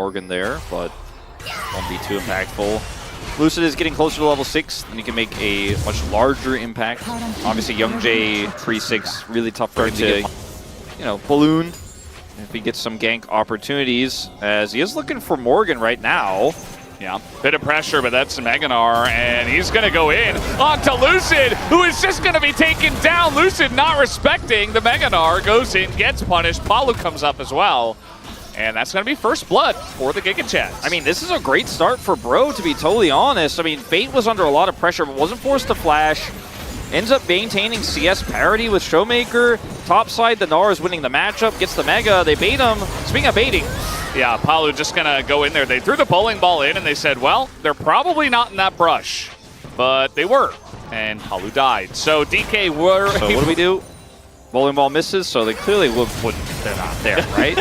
Morgan there, but won't be too impactful. Lucid is getting closer to level 6, and he can make a much larger impact. Obviously, Young J pre-6, really tough for him to get, balloon if he gets some gank opportunities, as he is looking for Morgan right now. Yeah, bit of pressure, but that's Meganar, and he's going to go in onto Lucid, who is just going to be taken down. Lucid not respecting the Meganar, goes in, gets punished. Palu comes up as well, and that's going to be first blood for the Giga Chats. I mean, this is a great start for Bro, to be totally honest. I mean, Fate was under a lot of pressure, but wasn't forced to flash. Ends up maintaining CS parity with Showmaker. Top side, the Gnar is winning the matchup, gets the Mega. They bait him. Speaking of baiting, yeah, Palu just going to go in there. They threw the bowling ball in, and they said, well, they're probably not in that brush. But they were, and Palu died. So DK were... So what do we do? Bowling ball misses, so they clearly wouldn't. They're not there, right?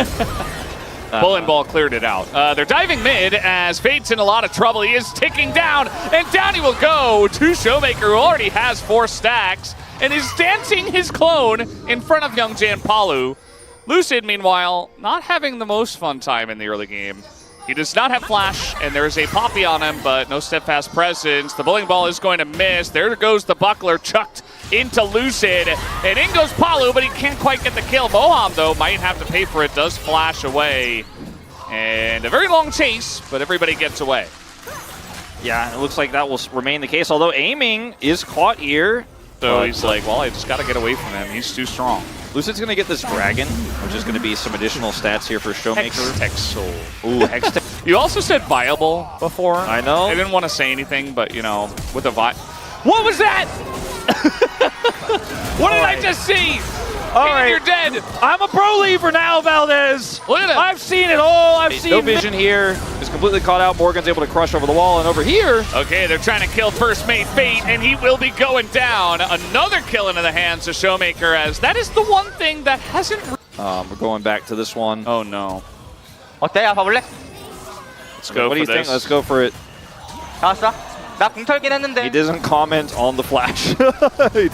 Bowling ball cleared it out. They're diving mid as Fate's in a lot of trouble. He is ticking down, and down he will go to Showmaker, who already has 4 stacks, and is dancing his clone in front of Young J and Palu. Lucid, meanwhile, not having the most fun time in the early game. He does not have flash, and there is a Poppy on him, but no steadfast presence. The bowling ball is going to miss. There goes the buckler, chucked into Lucid, and in goes Palu, but he can't quite get the kill. Moham, though, might have to pay for it, does flash away. And a very long chase, but everybody gets away. Yeah, it looks like that will remain the case, although aiming is caught here. So he's like, well, I just got to get away from him. He's too strong. Lucid's going to get this Dragon, which is going to be some additional stats here for Showmaker. Hex Soul. Ooh, Hex. You also said viable before. I know. I didn't want to say anything, but, with a What was that? What did I just see? All right. You're dead. I'm a pro lever now, Valdez. Look at him. I've seen it all. I've seen no vision here. Is completely caught out. Morgan's able to crush over the wall, and over here. Okay, they're trying to kill first mate Fate, and he will be going down. Another kill into the hands of Showmaker, as that is the one thing that hasn't... We're going back to this one. Oh, no. 어때? 아파볼래? Let's go What do you think? Let's go for it. 나왔어? 나 궁 털긴 했는데. He doesn't comment on the flash.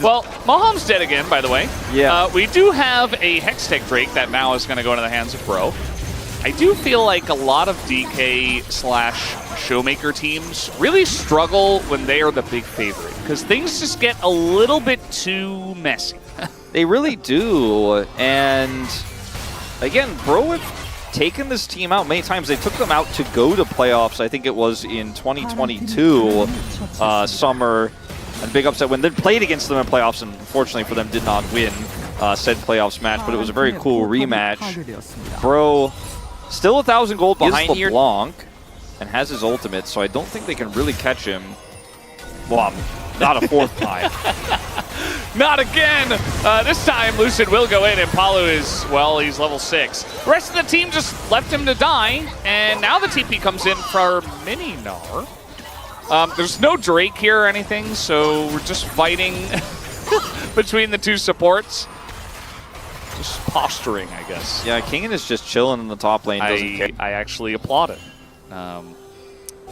Well, Moham's dead again, by the way. Yeah. We do have a Hextech Drake that now is going to go into the hands of Bro. I do feel like a lot of DK / Showmaker teams really struggle when they are the big favorite, because things just get a little bit too messy. They really do. And again, Bro have taken this team out many times. They took them out to go to playoffs. I think it was in 2022 summer. And big upset when they played against them in playoffs, and unfortunately for them did not win said playoffs match, but it was a very cool rematch. Bro still 1,000 gold behind here, LeBlanc, and has his ultimate, so I don't think they can really catch him. Well, not a 4th time. Not again! This time, Lucid will go in, and Palu is, well, he's level 6. The rest of the team just left him to die, and now the TP comes in for Mininar. There's no Drake here or anything, so we're just fighting between the 2 supports. Just posturing, I guess. Yeah, Kingen is just chilling in the top lane. Doesn't care. I actually applaud it.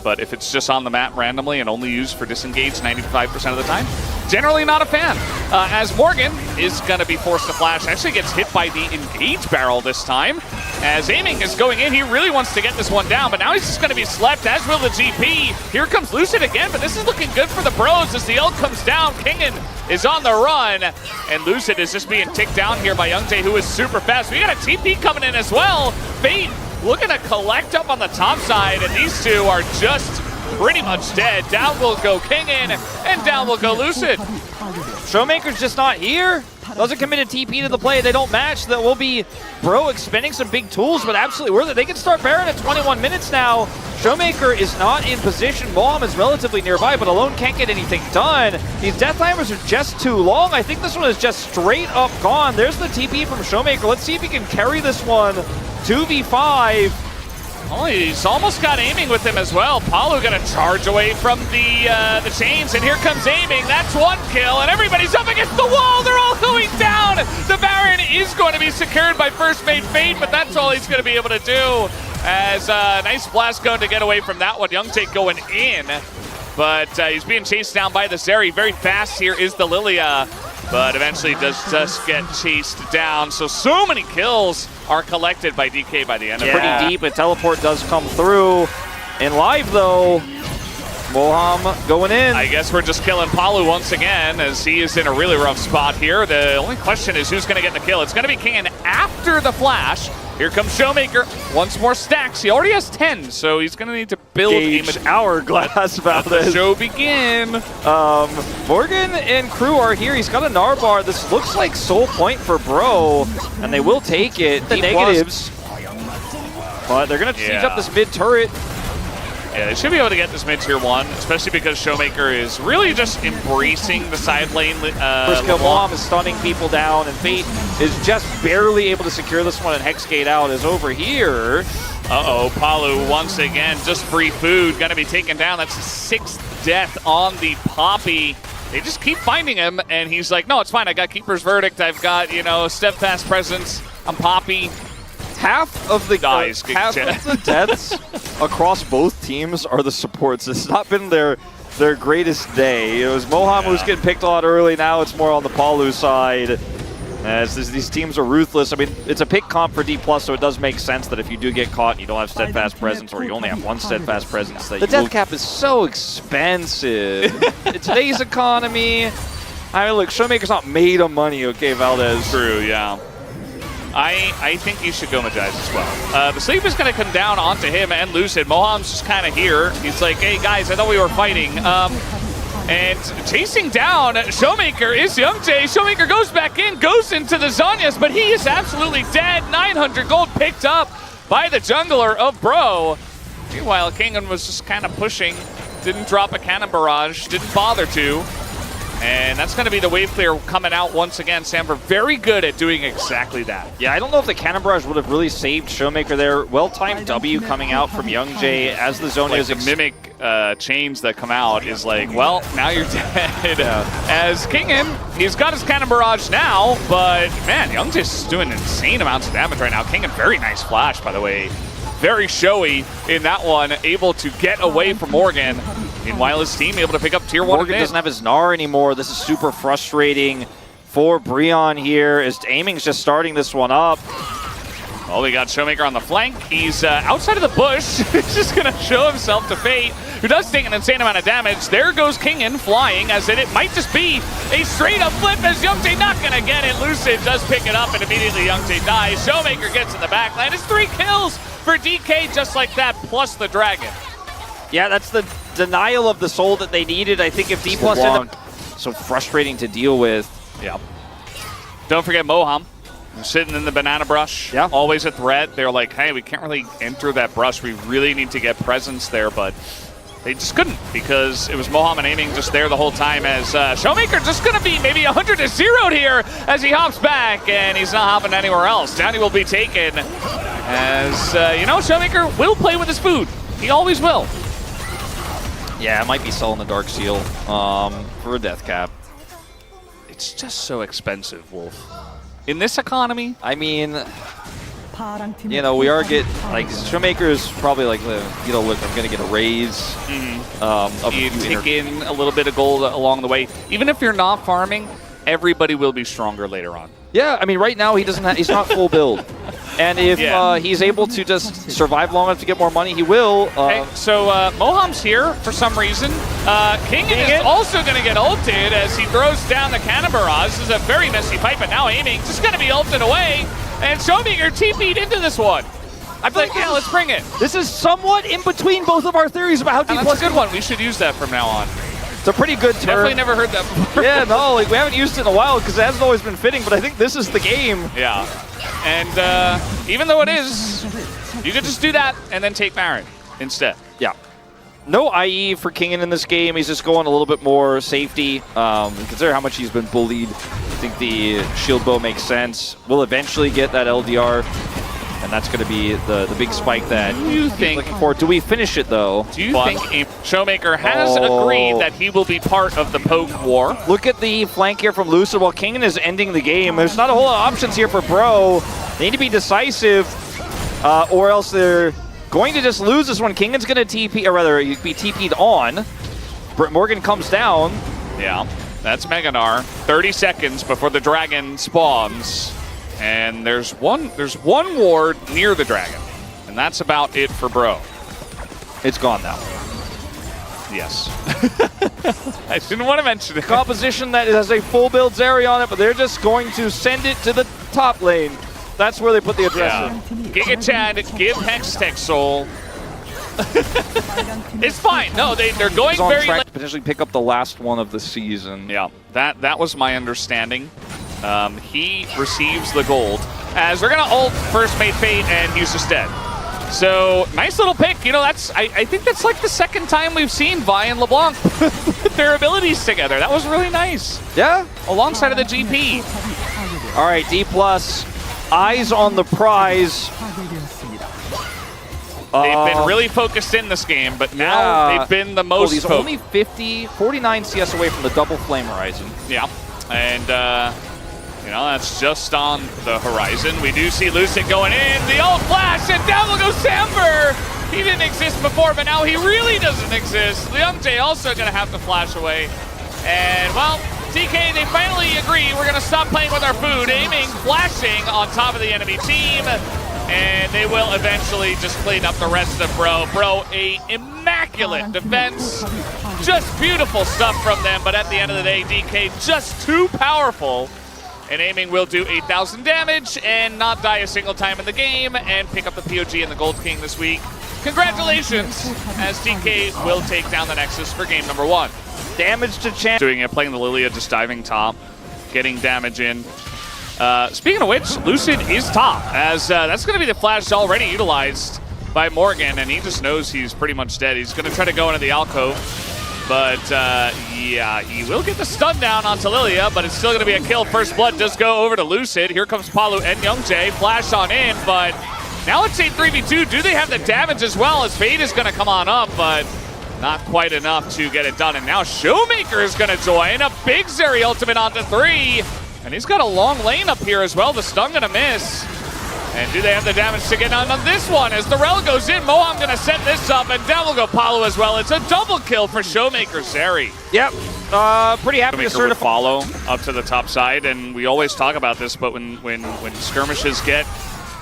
But if it's just on the map randomly and only used for disengage 95% of the time, generally not a fan. As Morgan is going to be forced to flash, actually gets hit by the engage barrel this time. As aiming is going in, he really wants to get this one down, but now he's just going to be slept, as will the GP. Here comes Lucid again, but this is looking good for the Bros as the ult comes down. Kingen is on the run, and Lucid is just being ticked down here by Young J, who is super fast. We got a TP coming in as well. Fate looking to collect up on the top side, and these 2 are just pretty much dead. Down will go Kingen, and down will go Lucid. Showmaker's just not here. Doesn't commit a TP to the play. They don't match. That will be Bro expending some big tools, but absolutely worth it. They can start Baron at 21 minutes now. Showmaker is not in position. Moam is relatively nearby, but alone can't get anything done. These death timers are just too long. I think this one is just straight up gone. There's the TP from Showmaker. Let's see if he can carry this one. 2v5. Oh, he's almost got aiming with him as well. Palu gonna charge away from the chains, and here comes aiming. That's 1 kill, and everybody's up against the wall. They're all going down. The Baron is going to be secured by first mate Fate, but that's all he's going to be able to do. As nice blast going to get away from that one. Young J going in, but he's being chased down by the Zeri. Very fast here is the Lilia. but eventually does just get chased down. So many kills are collected by DK by the end of it. Pretty deep, but teleport does come through. In live though, Moham going in. I guess we're just killing Palu once again as he is in a really rough spot here. The only question is who's going to get the kill. It's going to be King after the flash. Here comes Showmaker. Once more stacks. He already has 10, so he's going to need to build Gauge hourglass about the this. show begin. Morgan and crew are here. He's got a Narbar. This looks like soul point for Bro, and they will take it. The negatives. But they're going to siege up this mid turret. Yeah, they should be able to get this mid tier 1, especially because Showmaker is really just embracing the side lane. First kill, Moham is stunning people down, and Fate is just barely able to secure this one, and Hexgate out is over here. Uh-oh, Palu once again, just free food, gonna be taken down. That's the 6th death on the Poppy. They just keep finding him, and he's like, no, it's fine, I got Keeper's Verdict, I've got, you know, Steadfast Presence, I'm Poppy. Half of the deaths across both teams are the supports. It's not been their greatest day. It was Moham who's getting picked a lot early. Now it's more on the Palu side. As these teams are ruthless. I mean, it's a pick comp for Dplus, so it does make sense that if you do get caught and you don't have Steadfast Presence, or you only have one Steadfast Presence, that the death cap is so expensive. In today's economy, I mean, look, Showmaker's not made of money, okay, Valdez? True, yeah. I think you should go Magize as well. The sleep is going to come down onto him and Lucid. Moham's just kind of here. He's like, hey guys, I thought we were fighting. And chasing down Showmaker is Youngjae. Showmaker goes back in, goes into the Zhonya's, but he is absolutely dead. 900 gold picked up by the jungler of Bro. Meanwhile, Kingan was just kind of pushing. Didn't drop a cannon barrage, didn't bother to. And that's going to be the wave clear coming out once again. Samber very good at doing exactly that. Yeah, I don't know if the cannon barrage would have really saved Showmaker there. Well-timed W coming out from Youngjae as the zone is... the mimic chains that come out is like, well, now you're dead. As Kingan, he's got his cannon barrage now, but man, Youngjae's doing insane amounts of damage right now. Kingan, very nice flash, by the way. Very showy in that one, able to get away from Morgan. Meanwhile, his team able to pick up tier 1. Morgan doesn't have his Gnar anymore. This is super frustrating for BRION here as aiming's just starting this one up. Oh, we got Showmaker on the flank. He's outside of the bush. He's just going to show himself to Fate, who does take an insane amount of damage. There goes Kingan flying, as it might just be a straight-up flip as Youngjae not going to get it. Lucid does pick it up, and immediately Youngjae dies. Showmaker gets in the backline. It's 3 kills for DK just like that, plus the dragon. Yeah, that's the denial of the soul that they needed. I think if Dplus ended up so frustrating to deal with. Yeah. Don't forget Moham. Sitting in the banana brush, always a threat. They're like, hey, we can't really enter that brush. We really need to get presence there, but they just couldn't because it was Moham aiming just there the whole time as Showmaker just going to be maybe 100 to 0 here as he hops back, and he's not hopping anywhere else. Down he will be taken as, you know, Showmaker will play with his food. He always will. Yeah, it might be selling the Dark Seal for a death cap. It's just so expensive, Wolf. In this economy, I mean, you know, we are getting, like, Showmaker is probably like, you know, look, I'm going to get a raise. You take in a little bit of gold along the way. Even if you're not farming, everybody will be stronger later on. Yeah, I mean, right now he doesn't he's not full build. And if he's able to just survive long enough to get more money, he will. Okay, so Moham's here for some reason. Kingan is also going to get ulted as he throws down the cannon barrage. This is a very messy fight, but now aiming just going to be ulted away. And Showmaker TP'd into this one. I'm like, yeah, let's bring it. This is somewhat in between both of our theories about how Dplus. That's a good one. We should use that from now on. It's a pretty good term. Definitely never heard that before. Yeah, no, like we haven't used it in a while because it hasn't always been fitting, but I think this is the game. Yeah. And even though it is, you could just do that and then take Baron instead. Yeah. No IE for Kingan in this game. He's just going a little bit more safety. Consider how much he's been bullied. I think the shield bow makes sense. We'll eventually get that LDR. And that's going to be the big spike that you think looking forward. Do we finish it though? Do you think Showmaker has agreed that he will be part of the poke war? Look at the flank here from Lucid while Kingan is ending the game. There's not a whole lot of options here for Bro. They need to be decisive, or else they're going to just lose this one. Kingan's going to TP, or rather, be TP'd on. Morgan comes down. Yeah. That's Meganar. 30 seconds before the dragon spawns. And there's one ward near the dragon. And that's about it for Bro. It's gone now. Yes. I didn't want to mention it. Composition that has a full build Zeri on it, but they're just going to send it to the top lane. That's where they put the address in. Giga Chad, give Hex Tech Soul. It's fine. No, they're going He's on very track late. to potentially pick up the last one of the season. Yeah, that was my understanding. He receives the gold. As they're going to ult first mate Fate, and he's just dead. So, nice little pick. You know, I think that's like the second time we've seen Vi and LeBlanc put their abilities together. That was really nice. Yeah. Alongside of the GP. All right, Dplus, eyes on the prize. They've been really focused in this game, but now they've been the most he's only 49 CS away from the double flame horizon. Yeah, and you know, that's just on the horizon. We do see Lucid going in, the ult flash, and down will go Samber! He didn't exist before, but now he really doesn't exist. Young J also gonna have to flash away. And, well, DK, they finally agree we're gonna stop playing with our food, aiming, flashing on top of the enemy team. And they will eventually just clean up the rest of Bro. Bro, a immaculate defense. Just beautiful stuff from them, but at the end of the day, DK just too powerful. And aiming will do 8,000 damage and not die a single time in the game and pick up the POG and the Gold King this week. Congratulations, as DK will take down the Nexus for game number 1. Damage to champ. Doing it, playing the Lilia, just diving top, getting damage in. Speaking of which, Lucid is top, as that's going to be the flash already utilized by Morgan, and he just knows he's pretty much dead. He's going to try to go into the alcove, but yeah, he will get the stun down onto Lilia, but it's still going to be a kill. First blood does go over to Lucid. Here comes Palu and Youngjae, flash on in, but now it's a 3v2. Do they have the damage as well, as Fade is going to come on up, but not quite enough to get it done. And now Showmaker is going to join. A big Zeri ultimate onto 3. And he's got a long lane up here as well. The stun gonna miss. And do they have the damage to get on this one? As the Rel goes in, Moham gonna set this up, and down will go Palu as well. It's a double kill for Showmaker Zeri. Yep. Pretty happy to Showmaker would follow up to the top side, and we always talk about this, but when skirmishes get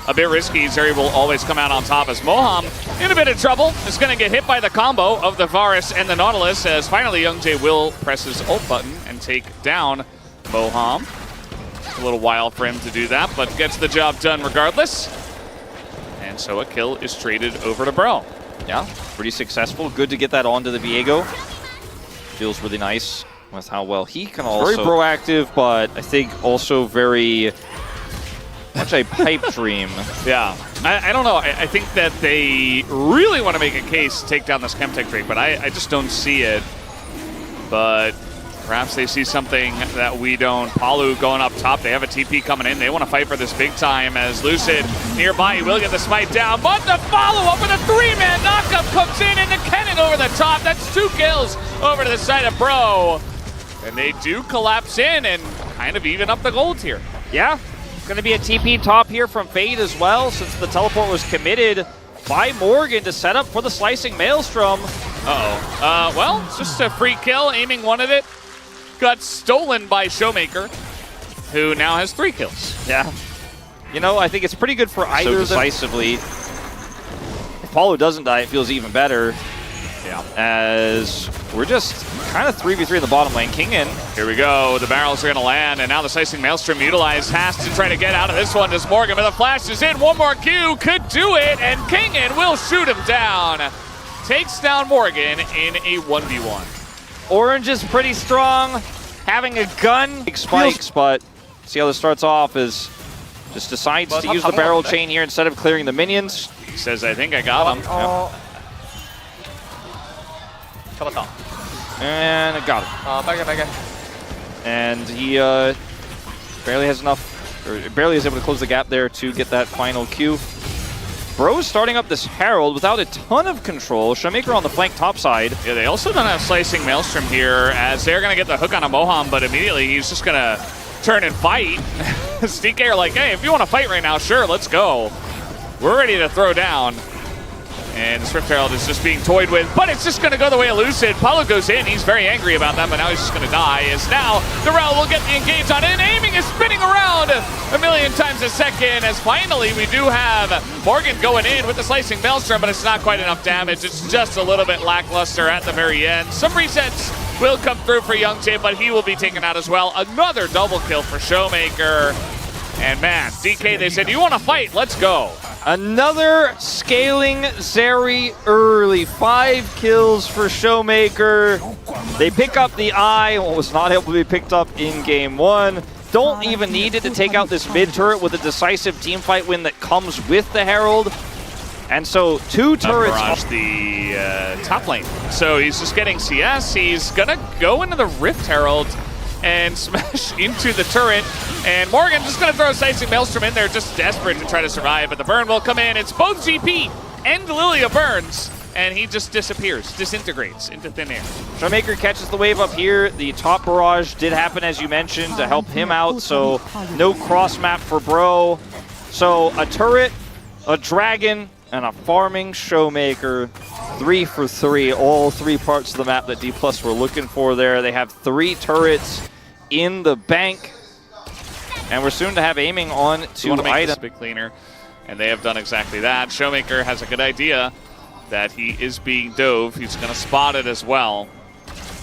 a bit risky, Zeri will always come out on top, as Moham, in a bit of trouble, is gonna get hit by the combo of the Varus and the Nautilus, as finally Youngjae will press his ult button and take down Moham. A little while for him to do that, but gets the job done regardless. And so a kill is traded over to Bro. Yeah, pretty successful. Good to get that onto the Viego. Feels really nice with how well he can also... Very proactive, but I think also very much a pipe dream. Yeah, I don't know. I think that they really want to make a case to take down this Chemtech Drake, but I just don't see it. But perhaps they see something that we don't. Palu going up top. They have a TP coming in. They want to fight for this big time, as Lucid nearby. He will get the smite down, but the follow-up with a 3-man knockup comes in, and the cannon over the top. That's 2 kills over to the side of Bro. And they do collapse in and kind of even up the gold here. Yeah, it's going to be a TP top here from Fade as well, since the teleport was committed by Morgan to set up for the Slicing Maelstrom. Uh-oh. Well, it's just a free kill. Aiming one of it. Got stolen by Showmaker, who now has 3 kills. Yeah. You know, I think it's pretty good for either decisively. If Paulo doesn't die, it feels even better. Yeah. As we're just kind of 3v3 in the bottom lane. King in. Here we go. The barrels are going to land, and now the Slicing Maelstrom utilized. Has to try to get out of this one. Does Morgan, but the flash is in. One more Q. Could do it, and King in will shoot him down. Takes down Morgan in a 1v1. Orange is pretty strong, having a gun. Big spikes, but see how this starts off is just decides to use the barrel chain here instead of clearing the minions. He says, I think I got him. 잡았다. And I got him. 빨개. And he barely has enough, or barely is able to close the gap there to get that final Q. Bro's starting up this Herald without a ton of control. Showmaker on the flank top side. Yeah, they also don't have Slicing Maelstrom here, as they're going to get the hook on a Moham, but immediately he's just going to turn and fight. DK are like, hey, if you want to fight right now, sure, let's go. We're ready to throw down. And the Swift Herald is just being toyed with, but it's just going to go the way of Lucid. Paulo goes in, he's very angry about that, but now he's just going to die. As now, Darrell will get the engage on it, and aiming is spinning around a million times a second, as finally we do have Morgan going in with the Slicing Maelstrom, but it's not quite enough damage. It's just a little bit lackluster at the very end. Some resets will come through for Youngjae, but he will be taken out as well. Another double kill for Showmaker. And man, DK, they said, you want to fight? Let's go. Another scaling Zeri early. 5 kills for Showmaker. They pick up the eye, what was not able to be picked up in game 1. Don't even need it to take out this mid turret with a decisive teamfight win that comes with the Herald. And so 2 turrets. Barrage the top lane. So he's just getting CS. He's gonna go into the Rift Herald and smash into the turret. And Morgan just gonna throw a Slicing Maelstrom in there, just desperate to try to survive, but the burn will come in. It's both GP and Lilia burns, and he just disappears, disintegrates into thin air. Showmaker catches the wave up here. The top barrage did happen, as you mentioned, to help him out, so no cross map for Bro. So a turret, a dragon, and a farming Showmaker. 3 for 3, all 3 parts of the map that Dplus were looking for there. They have 3 turrets in the bank, and we're soon to have aiming on to items. Big cleaner, and they have done exactly that. Showmaker has a good idea that he is being dove. He's going to spot it as well.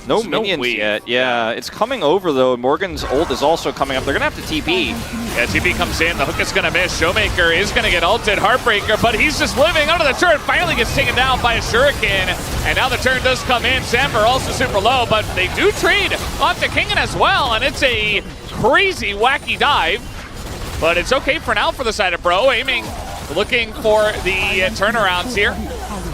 No minions yet. Yeah, it's coming over though. Morgan's ult is also coming up. They're gonna have to TP. Yeah, TP comes in. The hook is gonna miss. Showmaker is gonna get ulted. Heartbreaker, but he's just living under the turret. Finally gets taken down by a shuriken. And now the turn does come in. Samber also super low, but they do trade onto Kingen as well. And it's a crazy, wacky dive. But it's okay for now for the side of Bro. Aiming, looking for the turnarounds here.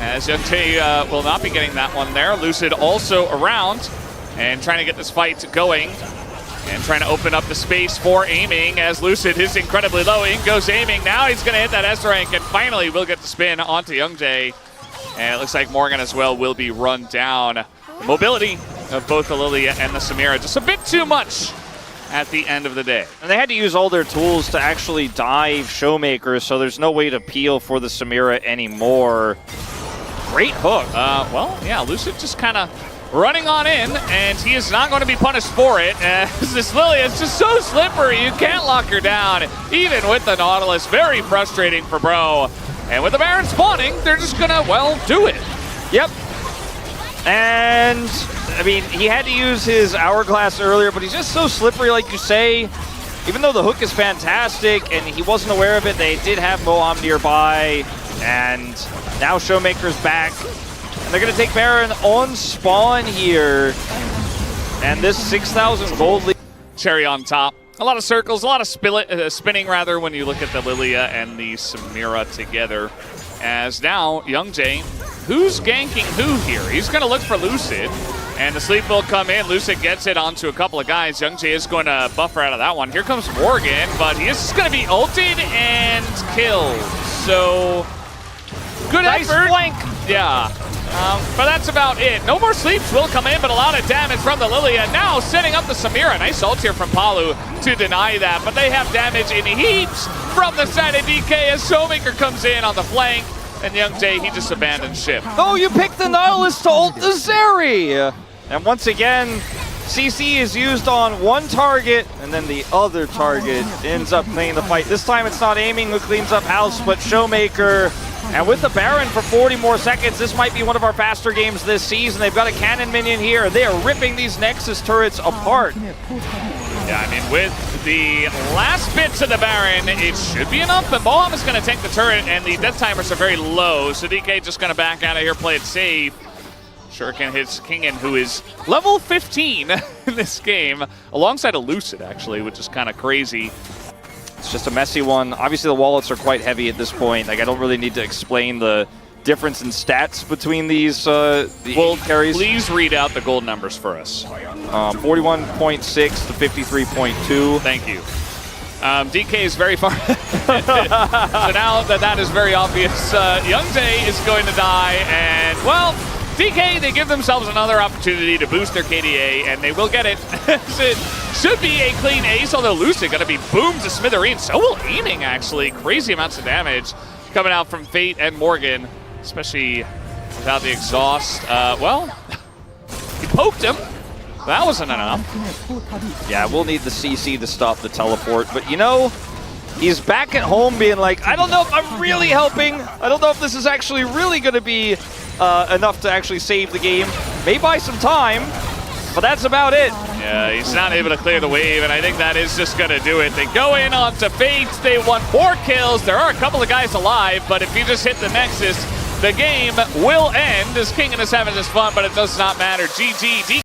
As Youngjae will not be getting that one there. Lucid also around and trying to get this fight going and trying to open up the space for aiming as Lucid is incredibly low. In goes aiming. Now he's going to hit that S rank and finally will get the spin onto Youngjae. And it looks like Morgan as well will be run down. The mobility of both the Lilia and the Samira just a bit too much at the end of the day. And they had to use all their tools to actually dive Showmaker, so there's no way to peel for the Samira anymore. Great hook. Well, yeah, Lucid just kind of running on in, and he is not going to be punished for it. This Lilia is just so slippery, you can't lock her down, even with the Nautilus. Very frustrating for Bro. And with the Baron spawning, they're just going to, well, do it. Yep. And, I mean, he had to use his Hourglass earlier, but he's just so slippery, like you say. Even though the hook is fantastic, and he wasn't aware of it, they did have Moam nearby. And now Showmaker's back. And they're going to take Baron on spawn here. And this 6,000 gold lead. Cherry on top. A lot of circles, a lot of spinning rather when you look at the Lilia and the Samira together. As now, Youngjae, who's ganking who here? He's going to look for Lucid. And the sleep will come in. Lucid gets it onto a couple of guys. Youngjae is going to buffer out of that one. Here comes Morgan, but he is going to be ulted and killed. So, good nice effort. Flank. Yeah. But that's about it. No more sleeps will come in, but a lot of damage from the Lilia. Now setting up the Samira. Nice ult here from Palu to deny that. But they have damage in heaps from the side of DK as Showmaker comes in on the flank. And Youngjae, he just abandons ship. Oh, you picked the Nautilus to ult the Zeri! And once again, CC is used on one target, and then the other target ends up cleaning the fight. This time it's not aiming who cleans up house, but Showmaker. And with the Baron for 40 more seconds, this might be one of our faster games this season. They've got a cannon minion here. They are ripping these Nexus turrets apart. Yeah, I mean, with the last bits of the Baron, it should be enough, but Moam is going to tank the turret, and the death timers are very low, so DK just going to back out of here, play it safe. Shuriken hits Kingen, who is level 15 in this game, alongside a Lucid, actually, which is kind of crazy. It's just a messy one. Obviously, the wallets are quite heavy at this point. Like, I don't really need to explain the difference in stats between these Well, carries. Please read out the gold numbers for us. 41.6 to 53.2. Thank you. DK is very far. So now that is very obvious, Youngjae is going to die, and, well, DK, they give themselves another opportunity to boost their KDA, and they will get it. It should be a clean ace, although Lucid going to be boomed to smithereens. So will aiming, actually. Crazy amounts of damage coming out from Fate and Morgan. especially without the exhaust. Well, he poked him. That wasn't enough. Yeah, we'll need the CC to stop the teleport, but you know, he's back at home being like, I don't know if I'm really helping. I don't know if this is actually really going to be enough to actually save the game. May buy some time, but that's about it. Yeah, he's not able to clear the wave, and I think that is just going to do it. They go in onto Fate. They want 4 kills. There are a couple of guys alive, but if you just hit the Nexus, the game will end as King is having his fun, but it does not matter. GG.